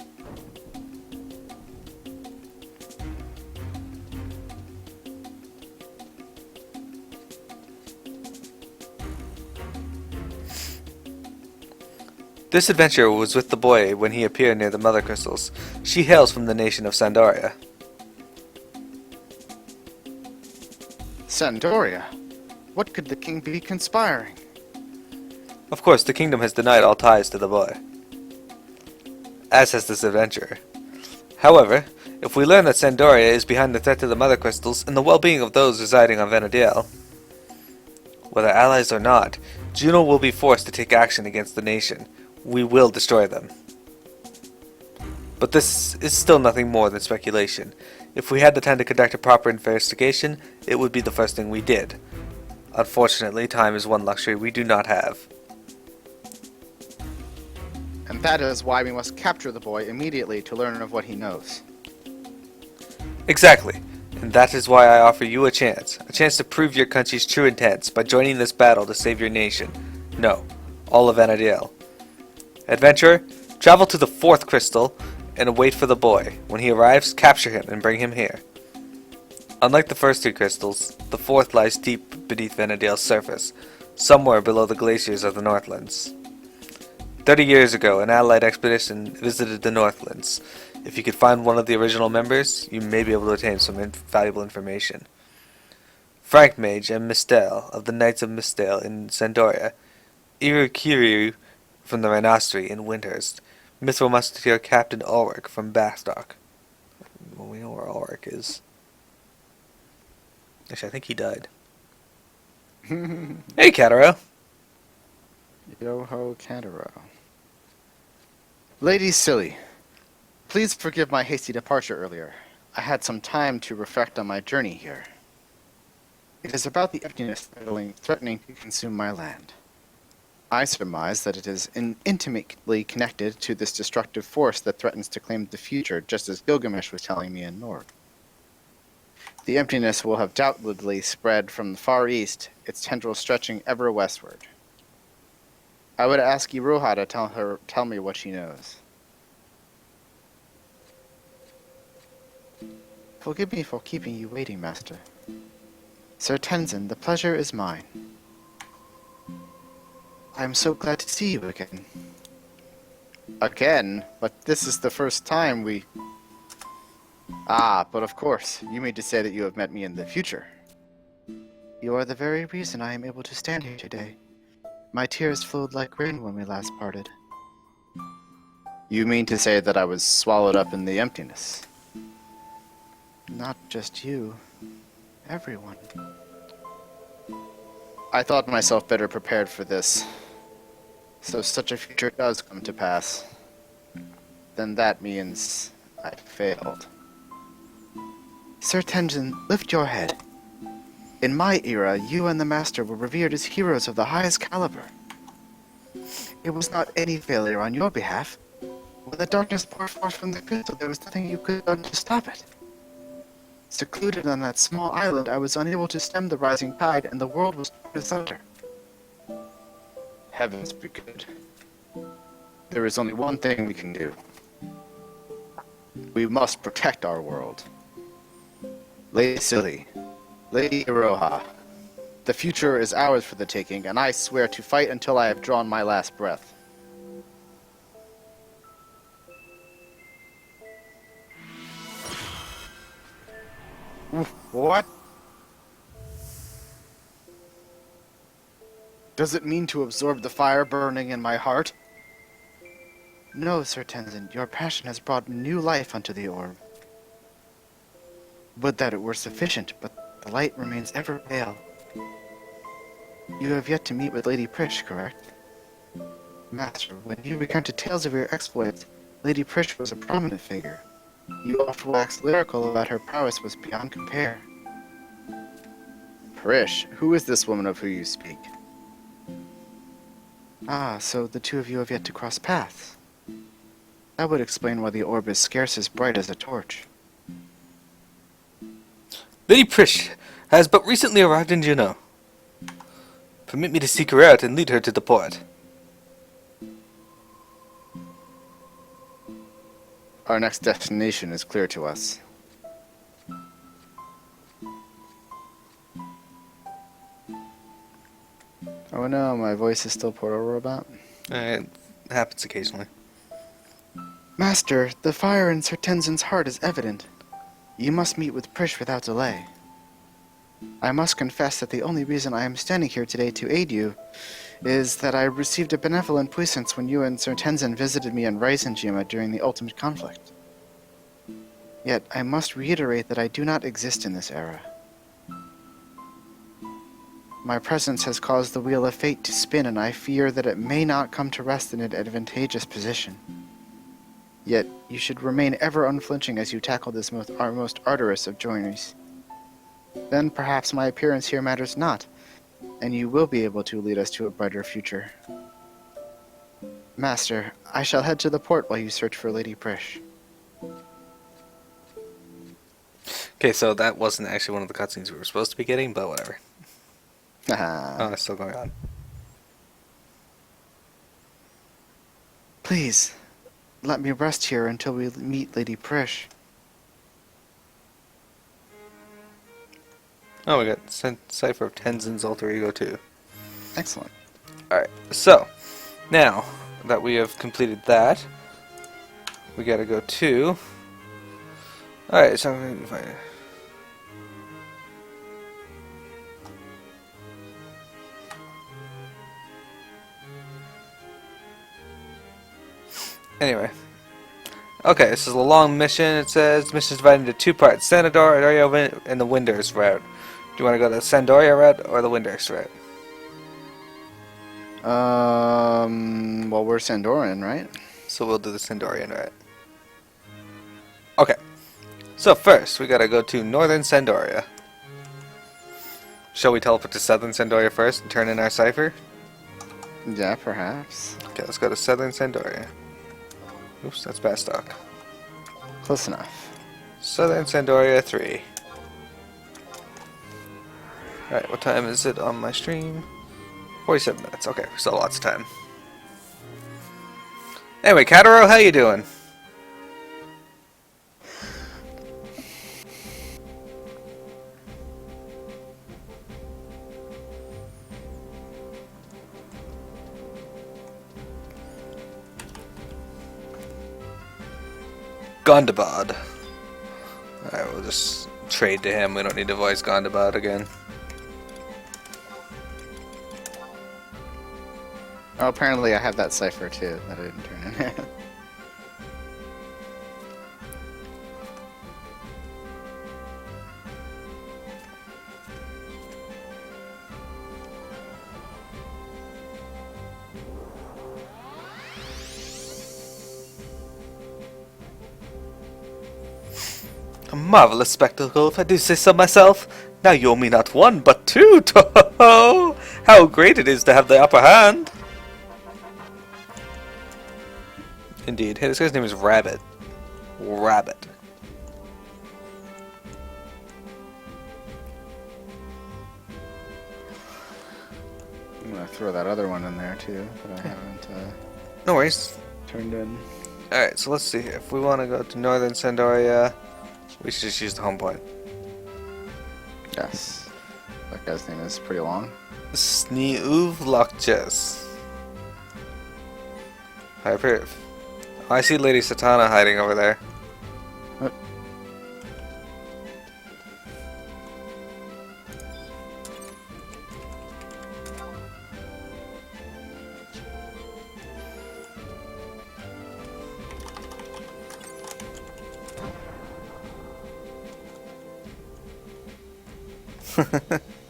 This adventurer was with the boy when he appeared near the mother crystals. She hails from the nation of Sandoria. Sandoria? What could the king be conspiring? Of course, the kingdom has denied all ties to the boy, as has this adventurer. However, if we learn that Sandoria is behind the threat to the mother crystals and the well-being of those residing on Venadiel, whether allies or not, Juno will be forced to take action against the nation. We will destroy them. But this is still nothing more than speculation. If we had the time to conduct a proper investigation, it would be the first thing we did. Unfortunately, time is one luxury we do not have. And that is why we must capture the boy immediately to learn of what he knows. Exactly. And that is why I offer you a chance to prove your country's true intents by joining this battle to save your nation. No, all of Venadiel. Adventurer, travel to the 4th crystal and wait for the boy. When he arrives, capture him and bring him here. Unlike the first 3 crystals, the 4th lies deep beneath Venadiel's surface, somewhere below the glaciers of the Northlands. 30 years ago, an allied expedition visited the Northlands. If you could find one of the original members, you may be able to obtain some valuable information. Frank Mage and Mistel of the Knights of Mistel in Sandoria, Irukiryu from the Renastri in Windhurst, Mithril Musketeer Captain Ulrich from Bastock. Well, we know where Ulrich is. Actually, I think he died. Hey, Cataro. Yo-ho, Cantaro. Lady Silly, please forgive my hasty departure earlier. I had some time to reflect on my journey here. It is about the emptiness threatening to consume my land. I surmise that it is intimately connected to this destructive force that threatens to claim the future, just as Gilgamesh was telling me in Nord. The emptiness will have doubtlessly spread from the far east, its tendrils stretching ever westward. I would ask Iroha to tell me what she knows. Forgive me for keeping you waiting, Master. Sir Tenzin, the pleasure is mine. I am so glad to see you again. Again? But this is the first time we... Ah, but of course, you mean to say that you have met me in the future. You are the very reason I am able to stand here today. My tears flowed like rain when we last parted. You mean to say that I was swallowed up in the emptiness? Not just you. Everyone. I thought myself better prepared for this. So such a future does come to pass. Then that means I failed. Sir Tenzin, lift your head. In my era, you and the Master were revered as heroes of the highest caliber. It was not any failure on your behalf. When the darkness poured forth from the crystal, there was nothing you could have done to stop it. Secluded on that small island, I was unable to stem the rising tide, and the world was torn asunder. Heavens be good. There is only one thing we can do. We must protect our world. Lady Silly, Lady Iroha, the future is ours for the taking, and I swear to fight until I have drawn my last breath. What? Does it mean to absorb the fire burning in my heart? No, Sir Tenzin, your passion has brought new life unto the orb. Would that it were sufficient, but the light remains ever pale. You have yet to meet with Lady Prish, correct? Master, when you recounted tales of your exploits, Lady Prish was a prominent figure. You oft waxed lyrical about her prowess was beyond compare. Prish? Who is this woman of whom you speak? Ah, so the two of you have yet to cross paths. That would explain why the orb is scarce as bright as a torch. Lady Prish has but recently arrived in Juneau. Permit me to seek her out and lead her to the port. Our next destination is clear to us. Oh no, my voice is still Portal Robot. It happens occasionally. Master, the fire in Sir Tenzin's heart is evident. You must meet with Prish without delay. I must confess that the only reason I am standing here today to aid you is that I received a benevolent puissance when you and Sir Tenzin visited me in Reisenjima during the ultimate conflict. Yet I must reiterate that I do not exist in this era. My presence has caused the wheel of fate to spin, and I fear that it may not come to rest in an advantageous position. Yet you should remain ever unflinching as you tackle this our most arduous of journeys. Then perhaps my appearance here matters not, and you will be able to lead us to a brighter future. Master, I shall head to the port while you search for Lady Prish. Okay, so that wasn't actually one of the cutscenes we were supposed to be getting, but whatever. Oh, it's still going on. Please, let me rest here until we meet Lady Prish. Oh, we got Cipher of Tenzin's Alter Ego too. Excellent. Alright, so, now that we have completed that, we gotta go to... Alright, so I'm going to find it. Anyway. Okay, this is a long mission. It says mission is divided into two parts. Sanador, Area, and the Winders route. Do you want to go the Sandoria route or the Winders route? Well, we're Sandoran, right? So we'll do the Sandorian route. Okay. So first, we gotta go to Northern Sandoria. Shall we teleport to Southern Sandoria first and turn in our cipher? Yeah, perhaps. Okay, let's go to Southern Sandoria. Oops, that's Bastock. Close enough. Southern Sandoria 3. Alright, what time is it on my stream? 47 minutes. Okay, we still have lots of time. Anyway, Kataro, how you doing? Gondabad. Alright, we'll just trade to him. We don't need to voice Gondabad again. Oh, apparently I have that cipher too that I didn't turn in. A marvelous spectacle, if I do say so myself. Now you owe me not one, but two. Toho! How great it is to have the upper hand. Indeed. Hey, this guy's name is Rabbit. Rabbit. I'm gonna throw that other one in there too, but I haven't No worries. turned in. Alright, so let's see. If we want to go to Northern Sandoria, we should just use the home point. Yes. That guy's name is pretty long. Sneuvlokjes. Hyper. Oh, I see Lady Satana hiding over there. What?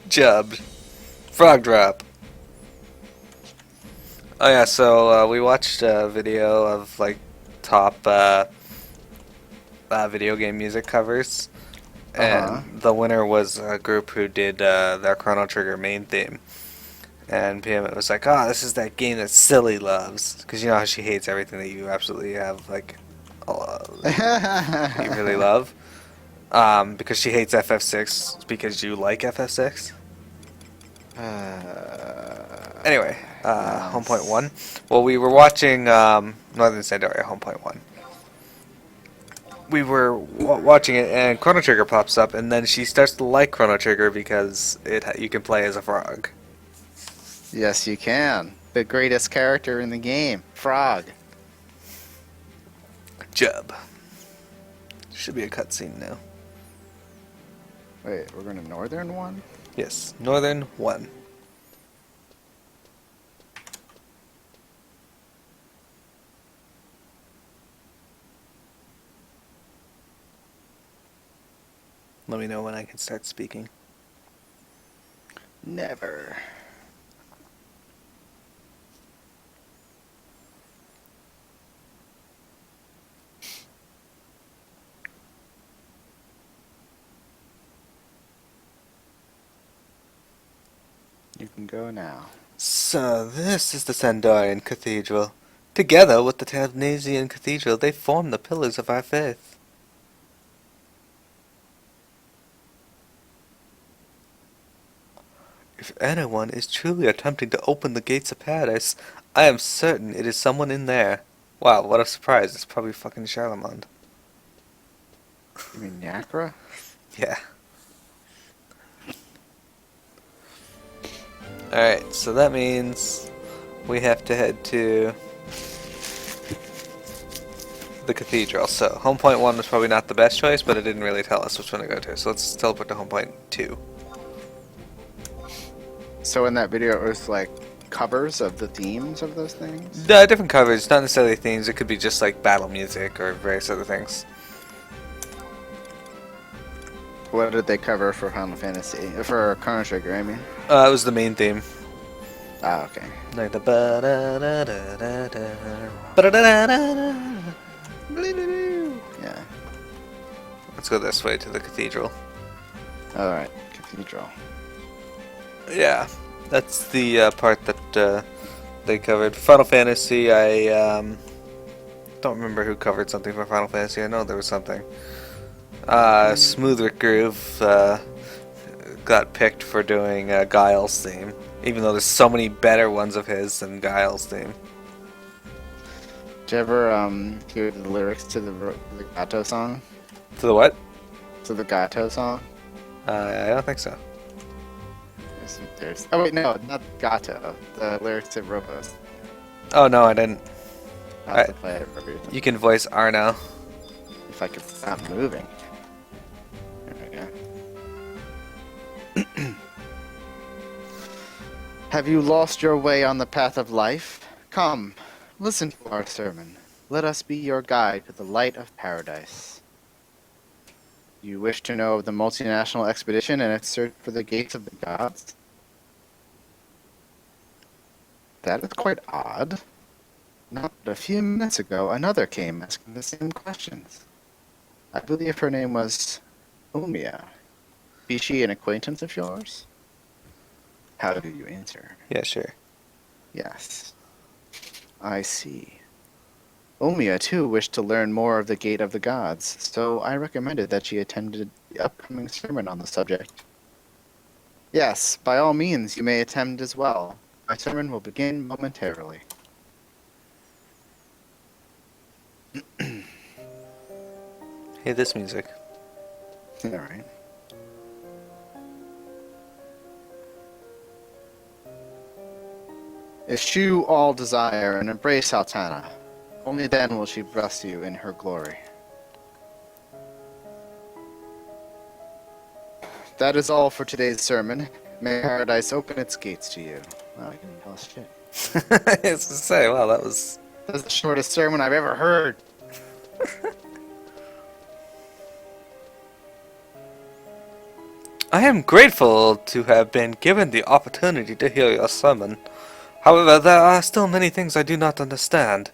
Jubbed. Frog drop. Oh yeah, so we watched a video of like top video game music covers, and the winner was a group who did their Chrono Trigger main theme. And PM was like, "Oh, this is that game that Silly loves," because you know how she hates everything that you absolutely have like you really love. Because she hates FF6 because you like FF6. Anyway, home point 1. Well, we were watching Northern Sandoria, home point 1. we were watching it, and Chrono Trigger pops up, and then she starts to like Chrono Trigger because you can play as a frog. Yes, you can. The greatest character in the game, Frog. Jub. Should be a cutscene now. Wait, we're going to Northern one? Yes, Northern 1. Let me know when I can start speaking. Never. You can go now. So, this is the Sandorian Cathedral. Together with the Tabnasian Cathedral, they form the pillars of our faith. If anyone is truly attempting to open the gates of paradise, I am certain it is someone in there. Wow, what a surprise. It's probably fucking Charlemagne. You mean Nyakra? Yeah. Alright, so that means we have to head to the cathedral. So, home point 1 was probably not the best choice, but it didn't really tell us which one to go to. So let's teleport to home point 2. So in that video, it was like covers of the themes of those things? Different covers, not necessarily themes. It could be just like battle music or various other things. What did they cover for Final Fantasy? For Chrono Trigger, I mean. It was the main theme. Ah, okay. Like the ba da da da da da ba da da da da. Yeah. Let's go this way to the cathedral. Alright, Cathedral. Yeah, that's the part that they covered. Final Fantasy, I don't remember who covered something for Final Fantasy. I know there was something. Smooth Rick Groove got picked for doing Guile's theme, even though there's so many better ones of his than Guile's theme. Did you ever hear the lyrics to the Gato song? To the what? To the Gato song? I don't think so. Oh wait, no, not Gato. The lyrics to Robos. Oh no, I didn't. I'll have to play it for you. You can voice Arno. If I could stop moving. There we go. Have you lost your way on the path of life? Come, listen to our sermon. Let us be your guide to the light of paradise. You wish to know of the multinational expedition and its search for the gates of the gods? That is quite odd. Not but a few minutes ago, another came asking the same questions. I believe her name was Umia. Be she an acquaintance of yours? How do you answer? Yeah, sure. Yes. I see. Umia, too, wished to learn more of the Gate of the Gods, so I recommended that she attended the upcoming sermon on the subject. Yes, by all means, you may attend as well. My sermon will begin momentarily. Hey, this music. Alright. Eschew all desire and embrace Altana. Only then will she bless you in her glory. That is all for today's sermon. May paradise open its gates to you. Wow, I didn't tell us shit. I was to say, wow, that was... That's the shortest sermon I've ever heard. I am grateful to have been given the opportunity to hear your sermon. However, there are still many things I do not understand.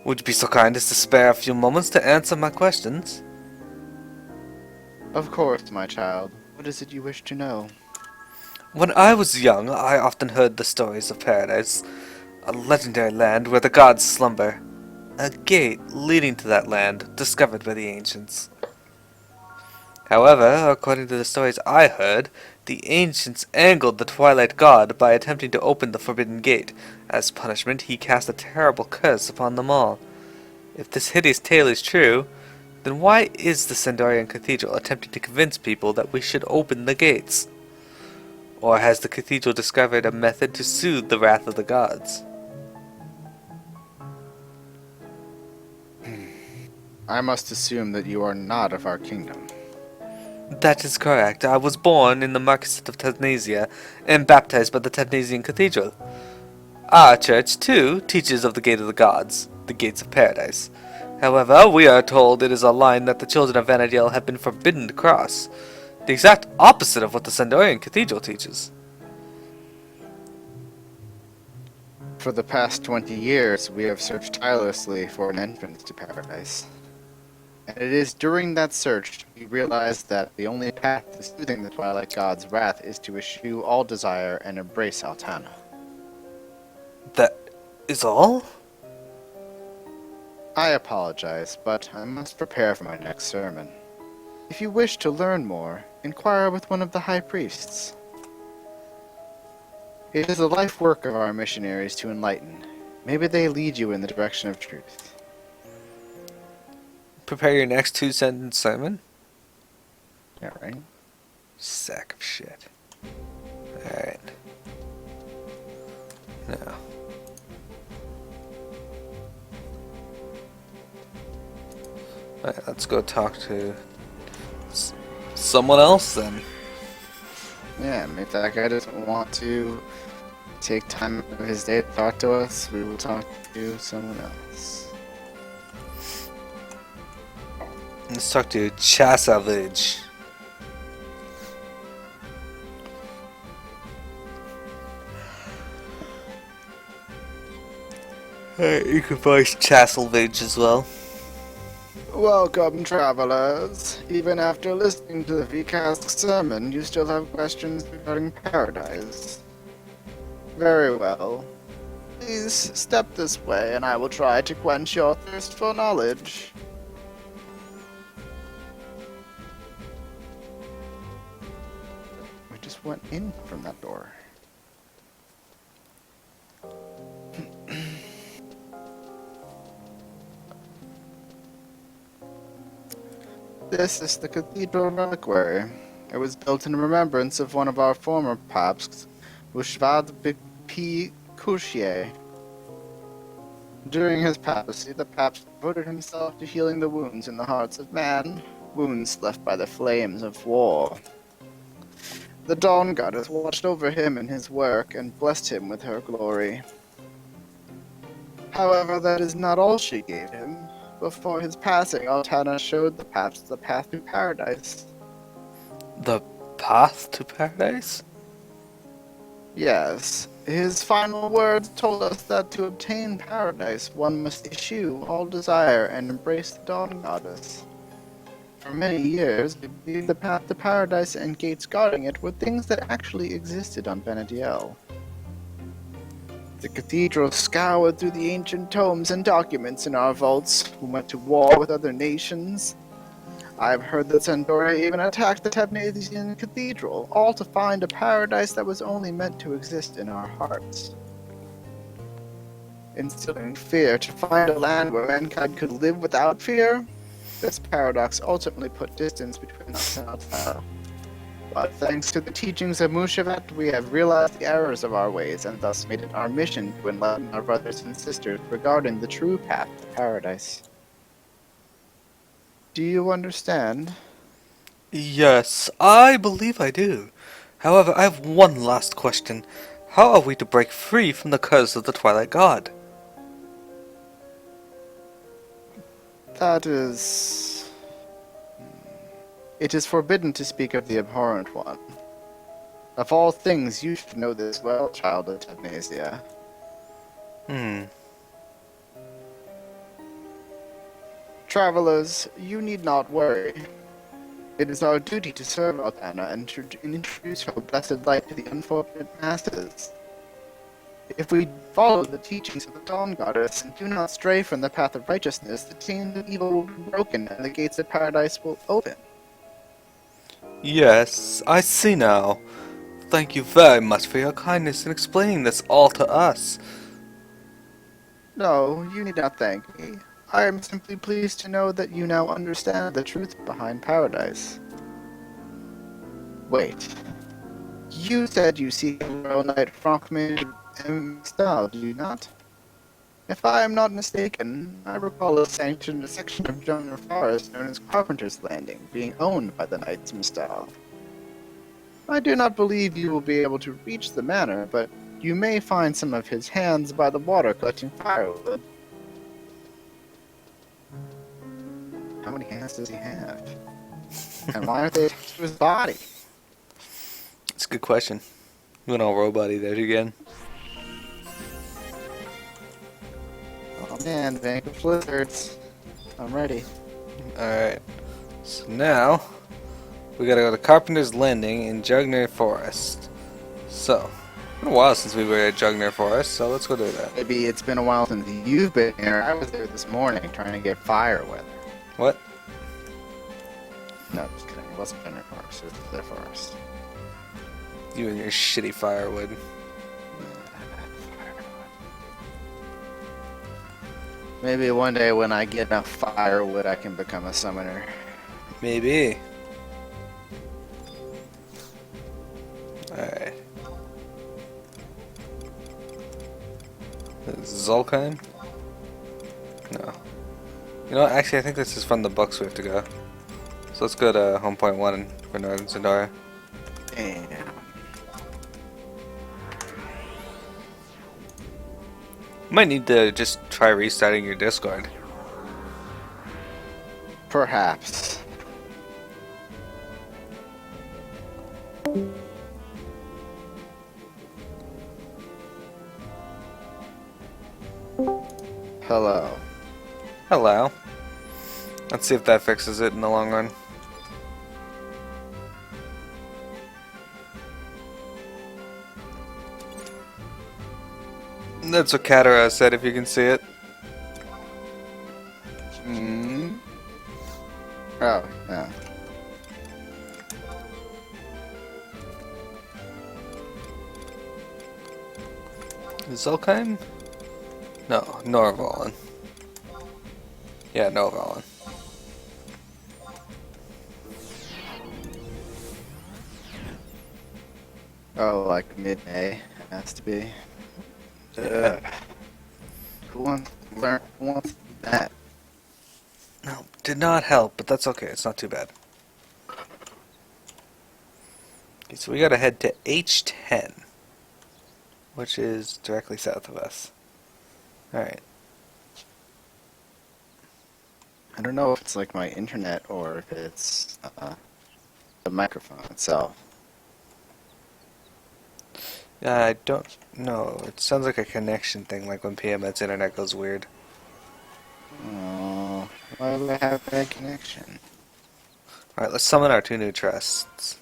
Would you be so kind as to spare a few moments to answer my questions? Of course, my child. What is it you wish to know? When I was young, I often heard the stories of paradise, a legendary land where the gods slumber. A gate leading to that land, discovered by the ancients. However, according to the stories I heard, the ancients angered the Twilight God by attempting to open the forbidden gate. As punishment, he cast a terrible curse upon them all. If this hideous tale is true, then why is the Sandorian Cathedral attempting to convince people that we should open the gates? Or has the cathedral discovered a method to soothe the wrath of the gods? I must assume that you are not of our kingdom. That is correct. I was born in the Marquisate of Tebnesia and baptized by the Tebnesian Cathedral. Our church, too, teaches of the Gate of the Gods, the Gates of Paradise. However, we are told it is a line that the children of Vanadiel have been forbidden to cross. The exact opposite of what the Sandorian Cathedral teaches. For the past 20 years, we have searched tirelessly for an entrance to paradise. And it is during that search we realized that the only path to soothing the Twilight God's wrath is to eschew all desire and embrace Altana. That is all? I apologize, but I must prepare for my next sermon. If you wish to learn more, inquire with one of the high priests. It is the life work of our missionaries to enlighten. Maybe they lead you in the direction of truth. Prepare your next 2-sentence sermon? Yeah, right? Sack of shit. Alright. Now. Alright, let's go talk to someone else then. Yeah, if that guy doesn't want to take time out of his day to talk to us, we will talk to someone else. Let's talk to Chasavage. Alright, you can voice Chasavage as well. Welcome, travelers. Even after listening to the Vicast sermon, you still have questions regarding paradise. Very well. Please step this way, and I will try to quench your thirst for knowledge. We just went in from that door. This is the Cathedral Reliquary. It was built in remembrance of one of our former Papsques, Bushvad P. Couchier. During his papacy, the Papst devoted himself to healing the wounds in the hearts of man, wounds left by the flames of war. The Dawn Goddess watched over him in his work and blessed him with her glory. However, that is not all she gave him. Before his passing, Altana showed the Papst the path to paradise. The path to paradise? Yes. His final words told us that to obtain paradise, one must eschew all desire and embrace the Dawn Goddess. For many years, we believed the path to paradise and gates guarding it were things that actually existed on Vanadiel. The cathedral scoured through the ancient tomes and documents in our vaults. We went to war with other nations. I've heard that Sandoria even attacked the Tebnesian cathedral, all to find a paradise that was only meant to exist in our hearts. Instilling fear to find a land where mankind could live without fear, this paradox ultimately put distance between us and Altana. But thanks to the teachings of Mushavet, we have realized the errors of our ways and thus made it our mission to enlighten our brothers and sisters regarding the true path to paradise. Do you understand? Yes, I believe I do. However, I have one last question. How are we to break free from the curse of the Twilight God? That is... It is forbidden to speak of the abhorrent one. Of all things, you should know this well, child of Tebnesia. Travelers, you need not worry. It is our duty to serve Altana and introduce her blessed light to the unfortunate masses. If we follow the teachings of the Dawn Goddess and do not stray from the path of righteousness, the chains of evil will be broken and the gates of paradise will open. Yes, I see now. Thank you very much for your kindness in explaining this all to us. No, you need not thank me. I am simply pleased to know that you now understand the truth behind paradise. Wait, you said you seek the Royal Knight Franckmage Stahl, do you not? If I am not mistaken, I recall a section of jungle forest known as Carpenter's Landing being owned by the Knights Mistal. I do not believe you will be able to reach the manor, but you may find some of his hands by the water collecting firewood. How many hands does he have? And why aren't they attached to his body? That's a good question. You went all robot-y there again. Oh man, Vanquish Lizards. I'm ready. Alright. So now, we gotta go to Carpenter's Landing in Jugner Forest. So, it's been a while since we were at Jugner Forest, so let's go do that. Maybe it's been a while since you've been here. I was there this morning trying to get firewood. What? No, just kidding. It wasn't Jugner Forest. It was the forest. You and your shitty firewood. Maybe one day when I get enough firewood, I can become a summoner. Maybe. Alright. Zolkheim? No. You know what? Actually, I think this is from the books we have to go. So let's go to home point 1 for Northern Zendara. Damn. Might need to just try restarting your Discord. Perhaps. Hello. Hello. Let's see if that fixes it in the long run. That's what Katara said, if you can see it. Hmm. Oh, yeah. Zolkheim? No, Norvalen. Yeah, Norvalen. Oh, like mid-May, it has to be. Who wants to learn? Who wants that? No, did not help, but that's okay. It's not too bad. Okay, so we gotta head to H10, which is directly south of us. Alright. I don't know if it's like my internet or if it's the microphone itself. I don't know. It sounds like a connection thing, like when PMN's internet goes weird. Oh, why do I have bad connection? Alright, let's summon our 2 new trusts.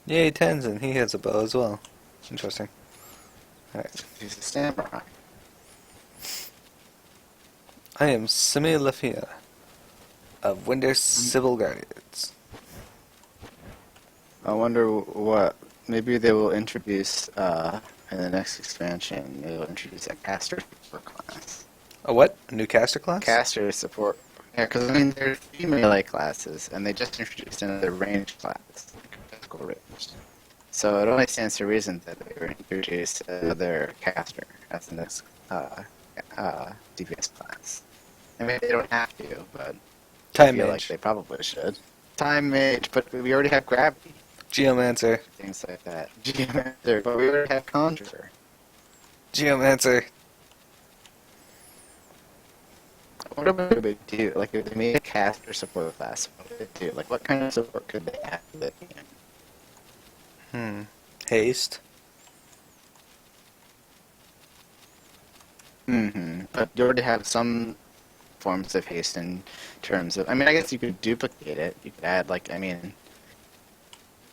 Yay, Tenzin, he has a bow as well. Interesting. Alright. He's a samurai. I am Simi Lafia of Winder Civil Guardians. I wonder what. Maybe they will introduce in the next expansion. They will introduce a caster support class. A what? A new caster class? Caster support. Yeah, because I mean they're melee classes, and they just introduced another range class, like physical range. So it only stands to reason that they would introduce another caster as the next DPS class. I mean they don't have to, but I Time feel like Mage. they probably should. Time Mage, but we already have Gravity. Geomancer. Things like that. Geomancer, but we already have Conjurer. Geomancer. What would they do? Like, if they made a caster support class, what would they do? Like, what kind of support could they add to the game? Haste. Mm-hmm. But you already have some forms of haste in terms of... I mean, I guess you could duplicate it. You could add, like, I mean...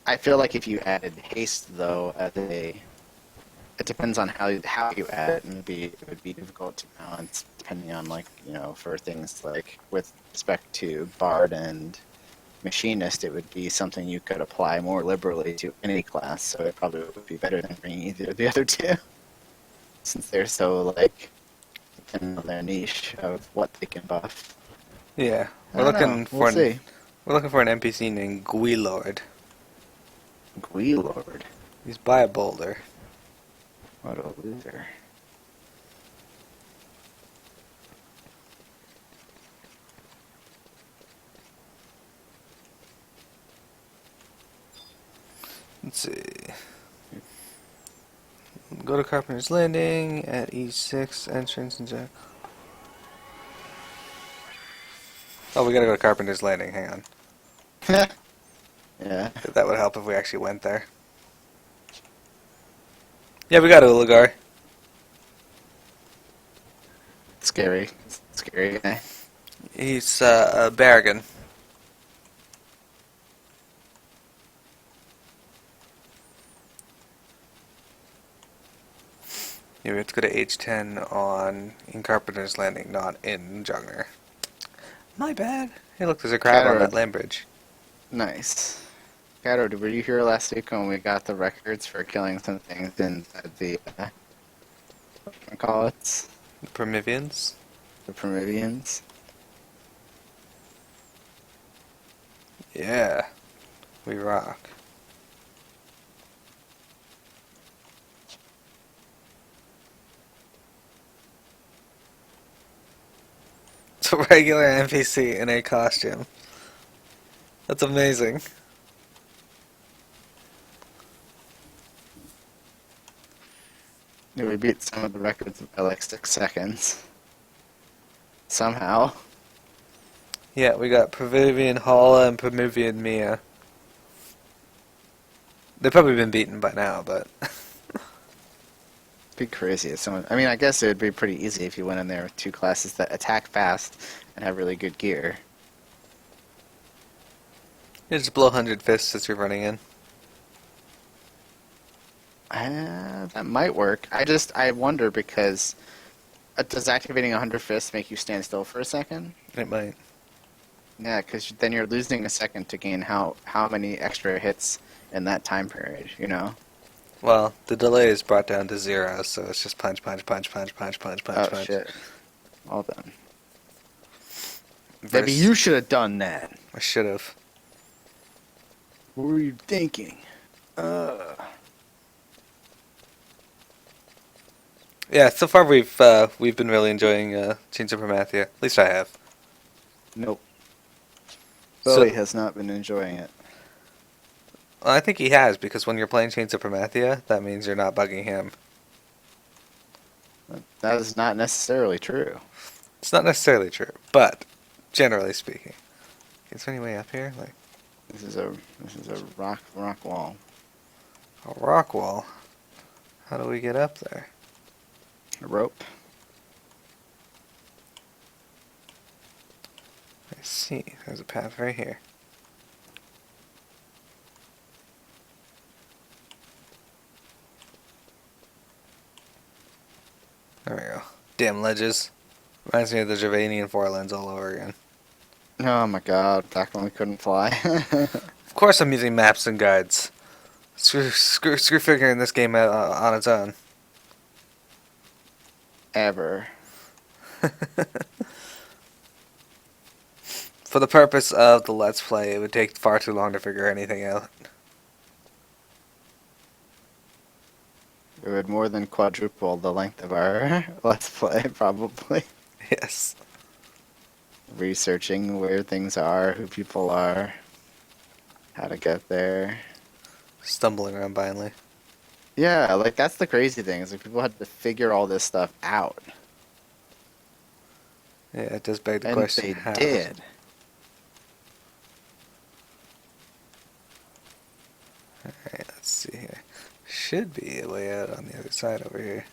I feel like if you added haste, though, as a It depends on how you add it. Maybe it would be difficult to balance depending on like for things like with respect to Bard and Machinist, it would be something you could apply more liberally to any class. So it probably would be better than bringing either of the other two, since they're so like depending on their niche of what they can buff. Yeah, I don't know. We'll see. we're looking for an NPC named Guilord. Guilord. He's by a boulder. What a loser. Let's see. Go to Carpenter's Landing at E6 entrance and check. Oh, we gotta go to Carpenter's Landing. Hang on. Yeah. That would help if we actually went there. Yeah, we got Ulagar. Scary. Scary guy. He's a Barragan. Yeah, we have to go to H10 in Carpenter's Landing, not in Jugner. My bad. Hey, look, there's a crab on that land bridge. Nice. Gato, were you here last week when we got the records for killing some things in the, what can I call it? Promivians? The Promivians? Yeah. We rock. It's a regular NPC in a costume. That's amazing. Yeah, we beat some of the records by like 6 seconds. Somehow. Yeah, we got Promivian Hala and Promivian Mia. They've probably been beaten by now, but... Be crazy if someone... I mean, I guess it would be pretty easy if you went in there with two classes that attack fast and have really good gear. You just blow 100 fists as you're running in. That might work. I wonder because... does activating 100 fists make you stand still for a second? It might. Yeah, because then you're losing a second to gain how many extra hits in that time period, you know? Well, the delay is brought down to 0, so it's just punch, punch, punch, punch, punch, punch, punch, Oh, punch. shit. Well done. Maybe you should have done that. I should have. What were you thinking? Yeah, so far we've been really enjoying Chains of Promathia. At least I have. Nope. So- Billy has not been enjoying it. Well, I think he has, because when you're playing Chains of Promathia, that means you're not bugging him. That is not necessarily true. It's not necessarily true, but generally speaking. Is there any way up here? Like This is a rock wall. a rock wall. How do we get up there? A rope. I see. There's a path right here. There we go. Damn ledges. Reminds me of the Gervanian Forelands all over again. Oh my god, back when we couldn't fly. Of course I'm using maps and guides. Screw figuring this game out on its own. Ever. For the purpose of the Let's Play, it would take far too long to figure anything out. It would more than quadruple the length of our Let's Play, probably. Yes. Researching where things are, who people are, how to get there. Stumbling around blindly. Yeah, like that's the crazy thing, is like people had to figure all this stuff out. Yeah, it does beg the And question. they how? did. Alright, let's see here. Should be a way out on the other side over here.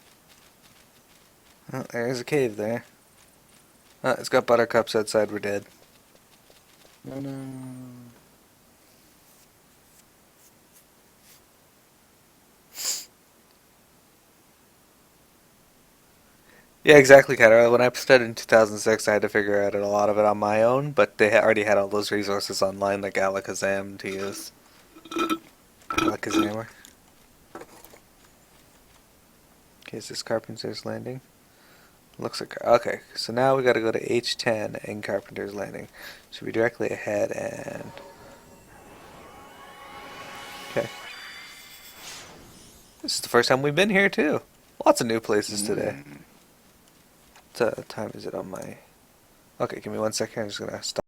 Oh, there's a cave there. Oh, it's got buttercups outside, we're dead. No, no. Yeah, exactly, Kyra. When I started in 2006, I had to figure out a lot of it on my own, but they already had all those resources online, like Alakazam to use. Alakazam. Okay, is this Carpenter's Landing? Looks like okay. So now we got to go to H10 in Carpenter's Landing. Should be directly ahead and okay. This is the first time we've been here too. Lots of new places today. Mm. What time is it on my? Okay, give me 1 second. I'm just gonna stop.